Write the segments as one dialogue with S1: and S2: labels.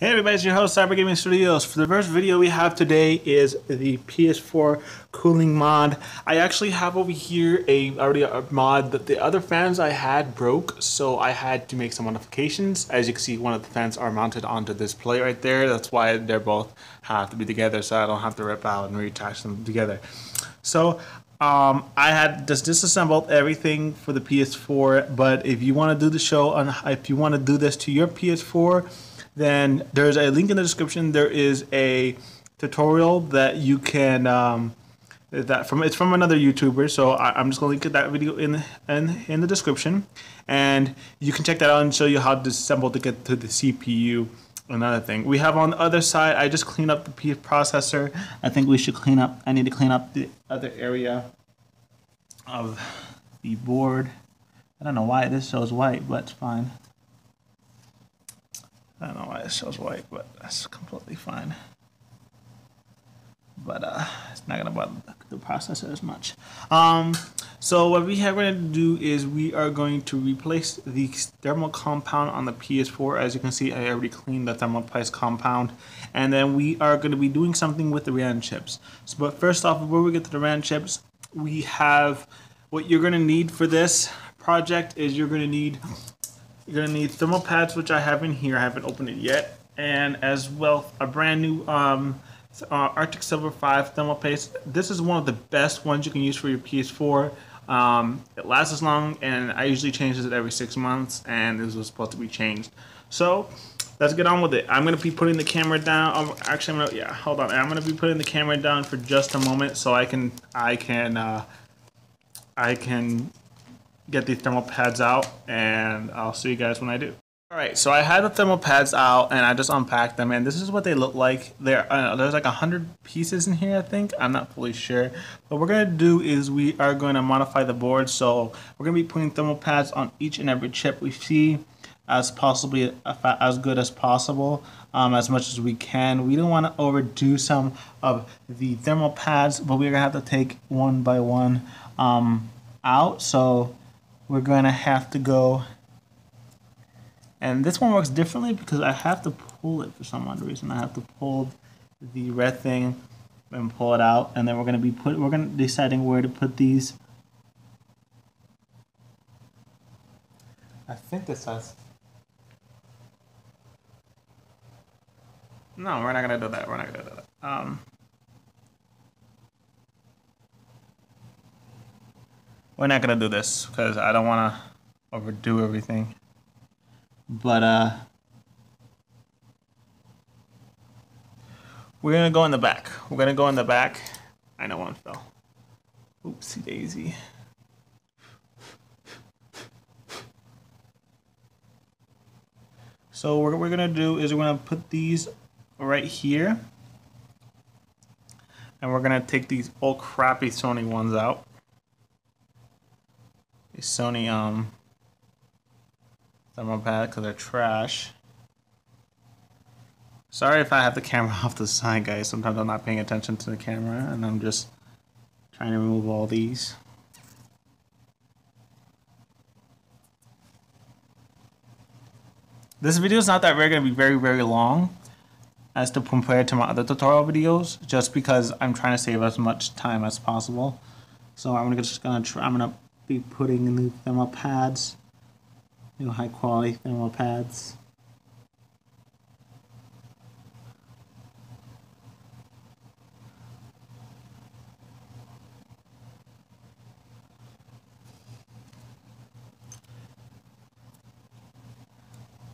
S1: Hey everybody, it's your host Cyber Gaming Studios. For the first video we have today is the PS4 cooling mod. I actually have over here already a mod that the other fans I had broke, so I had to make some modifications. As you can see, one of the fans are mounted onto this plate right there. That's why they're both have to be together, so I don't have to rip out and reattach them together. So I had just disassembled everything for the PS4, but if you want to do the show, if you want to do this to your PS4, then there's a link in the description. There is a tutorial that you can it's from another YouTuber, so I'm just gonna link that video in the description, and you can check that out and show you how to disassemble to get to the CPU. Another thing we have on the other side, I just cleaned up the PS processor. I think we should clean up. I need to clean up the other area of the board. I don't know why this shows white, but it's fine. I don't know why it shows white, but that's completely fine. But it's not gonna bother the processor as much. So what we are going to do is we are going to replace the thermal compound on the PS4. As you can see, I already cleaned the thermal paste compound, and then we are going to be doing something with the RAM chips. So, but first off, before we get to the RAM chips, we have what you're going to need for this project is you're going to need thermal pads, which I have in here. I haven't opened it yet, and as well a brand new Arctic Silver 5 thermal paste. This is one of the best ones you can use for your PS4. It lasts as long, and I usually change it every 6 months, and this was supposed to be changed. So let's get on with it. I'm gonna be putting the camera down. Actually, hold on. I'm gonna be putting the camera down for just a moment so I can get these thermal pads out, and I'll see you guys when I do. Alright, so I had the thermal pads out and I just unpacked them, and this is what they look like. There's like 100 pieces in here, I think. I'm not fully sure. What we're going to do is we are going to modify the board, so we're going to be putting thermal pads on each and every chip we see as possibly as good as possible, as much as we can. We don't want to overdo some of the thermal pads, but we're going to have to take one by one out, so we're going to have to go. And this one works differently because I have to pull it for some odd reason. I have to pull the red thing and pull it out, and then we're going to be deciding where to put these. I think this has. No, we're not going to do that. We're not going to do that. We're not going to do this because I don't want to overdo everything. But we're gonna go in the back. We're gonna go in the back. I know one fell. Oopsie daisy. So what we're gonna do is we're gonna put these right here, and we're gonna take these old crappy Sony ones out. These Sony thermal pad because they're trash. Sorry if I have the camera off the side, guys. Sometimes I'm not paying attention to the camera and I'm just trying to remove all these. This video is not that going to be very long as to compare to my other tutorial videos, just because I'm trying to save as much time as possible. So I'm gonna be putting in the thermal pads. New high quality thermal pads.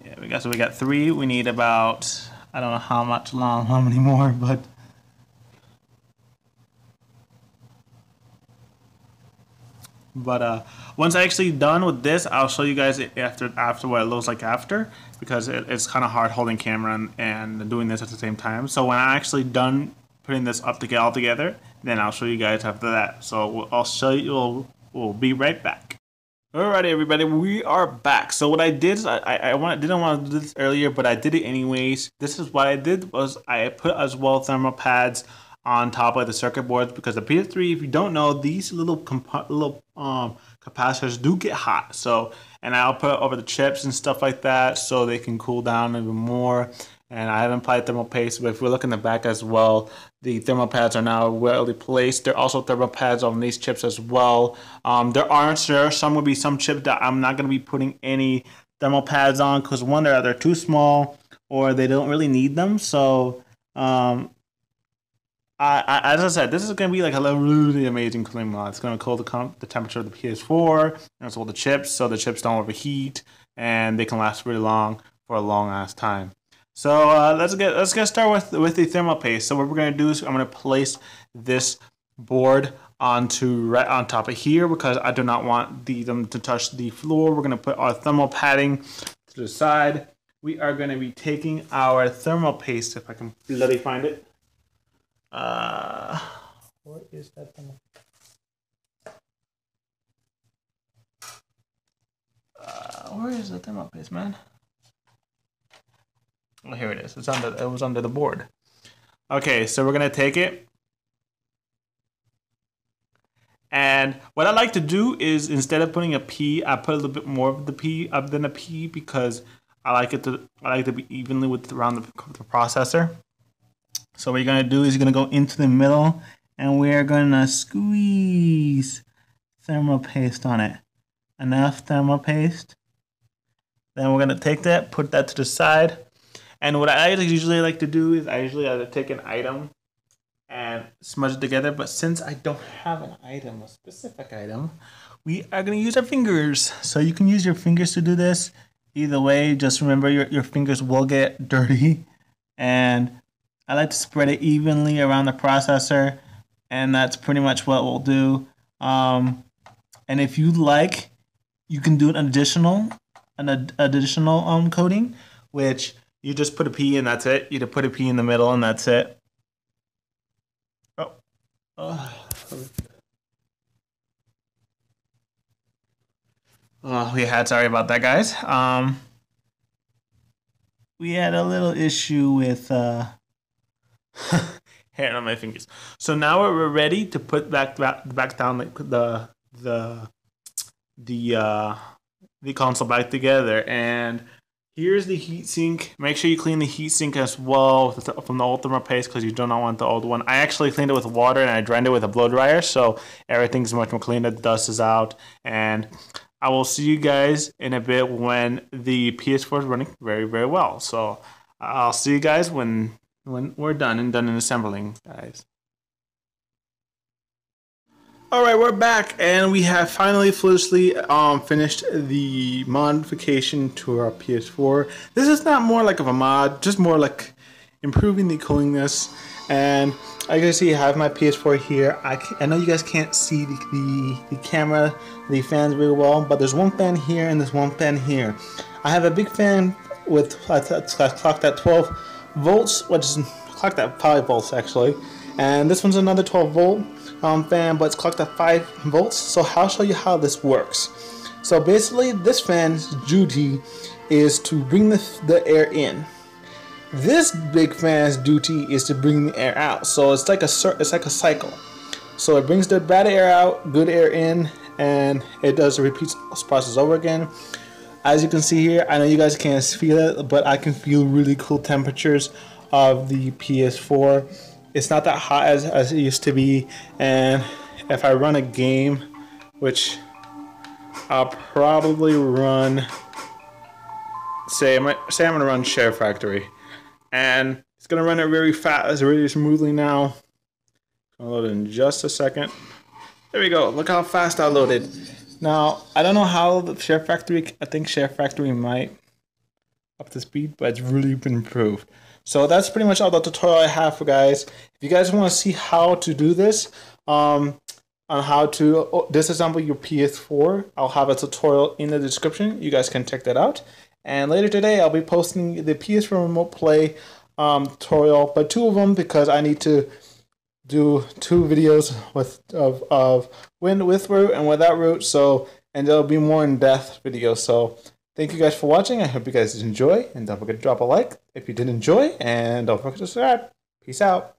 S1: Yeah, we got 3. We need about, I don't know how many more, but once I actually done with this, I'll show you guys after what it looks like after, because it's kind of hard holding camera and doing this at the same time. So when I'm actually done putting this all together, then I'll show you guys after that. So I'll show you. We'll be right back. Alright, everybody, we are back. So what I did is didn't want to do this earlier, but I did it anyways. This is what I did was I put as well thermal pads on top of the circuit boards, because the PS3, if you don't know, these little capacitors do get hot. So, and I'll put it over the chips and stuff like that so they can cool down even more. and I haven't applied thermal paste. But if we look in the back as well, the thermal pads are now well placed. There are also thermal pads on these chips as well. There are some will be some chips that I'm not going to be putting any thermal pads on because one, they're either too small or they don't really need them. So as I said, this is going to be like a really amazing cooling mod. It's going to cool the temperature of the PS4 and as well the chips, so the chips don't overheat and they can last really long for a long ass time. So let's get started with the thermal paste. So what we're going to do is I'm going to place this board right on top of here because I do not want them to touch the floor. We're going to put our thermal padding to the side. We are going to be taking our thermal paste, if I can bloody find it. What is that thermal? Where is the thermal paste, man? Oh, here it is. It was under the board. Okay, so we're gonna take it. And what I like to do is instead of putting a P, I put a little bit more of the P than a P because I like to be evenly around the processor. So what you're gonna do is you're gonna go into the middle and we're gonna squeeze thermal paste on it. Enough thermal paste. Then we're gonna take that, put that to the side. And what I usually like to do is I usually either take an item and smudge it together. But since I don't have an item, a specific item, we are going to use our fingers. So you can use your fingers to do this. Either way, just remember your fingers will get dirty. And I like to spread it evenly around the processor. And that's pretty much what we'll do. And if you like, you can do an additional coating, which you just put a P and that's it. You just put a P in the middle and that's it. Sorry about that, guys. We had a little issue with hair on my fingers. So now we're ready to put back down the console back together. And here's the heatsink. Make sure you clean the heatsink as well from the old thermal paste because you do not want the old one. I actually cleaned it with water and I drained it with a blow dryer, so everything's much more clean. The dust is out. And I will see you guys in a bit when the PS4 is running very, very well. So I'll see you guys when we're done in assembling, guys. Alright, we're back and we have finally flawlessly finished the modification to our PS4. This is not more like of a mod, just more like improving the coolingness. And as you can see, I have my PS4 here. I know you guys can't see the camera, the fans very well, but there's one fan here and there's one fan here. I have a big fan with clocked at 12 volts, which is clocked at 5 volts actually. And this one's another 12 volt fan, but it's clocked at 5 volts. So I'll show you how this works. So basically, this fan's duty is to bring the air in. This big fan's duty is to bring the air out. So it's like a cycle. So it brings the bad air out, good air in, and it does the repeat process over again. As you can see here, I know you guys can't feel it, but I can feel really cool temperatures of the PS4. It's not that hot as it used to be, and if I run a game, which I'll probably run, say I'm gonna run Share Factory, and it's gonna run it very fast, really smoothly now. I'll load it in just a second. There we go. Look how fast I loaded. Now I don't know how the Share Factory. I think Share Factory might up to speed, but it's really been improved. So that's pretty much all the tutorial I have for guys. If you guys want to see how to do this, on how to disassemble your PS4, I'll have a tutorial in the description. You guys can check that out. And later today, I'll be posting the PS4 Remote Play tutorial, but 2 of them because I need to do 2 videos with root and without root. So, and there'll be more in-depth videos. So thank you guys for watching. I hope you guys enjoy, and don't forget to drop a like if you did enjoy, and don't forget to subscribe. Peace out.